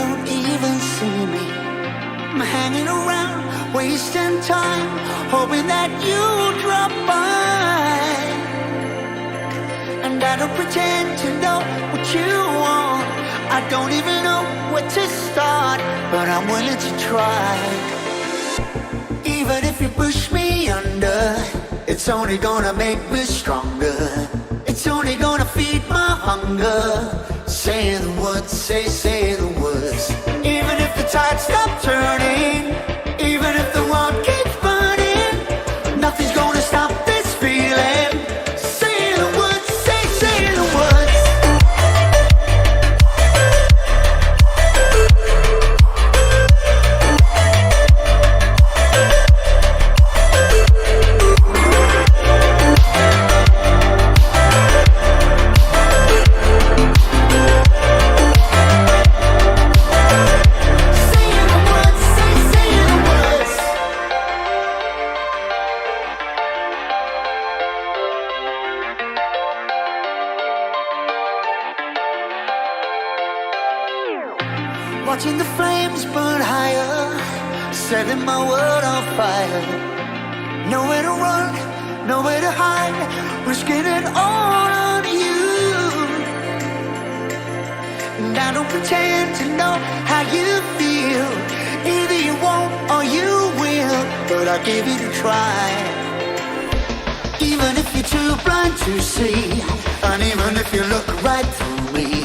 don't even see me. I'm hanging around, wasting time, hoping that you drop by. And I don't pretend to know what you want. I don't even know where to start, but I'm willing to try. Even if you push me under, it's only gonna make me stronger. It's only gonna feed my hunger. Say the words, say the words. Even if the tide stops turning, even if the world keeps burning, nothing's gonna stop this feeling. Say the words, say the words. Watching the flames burn higher, setting my world on fire. Nowhere to run, nowhere to hide, risking it all on you. And I don't pretend to know how you feel. Either you won't or you will, but I'll give it a try. Even if you're too blind to see, and even if you look right through me,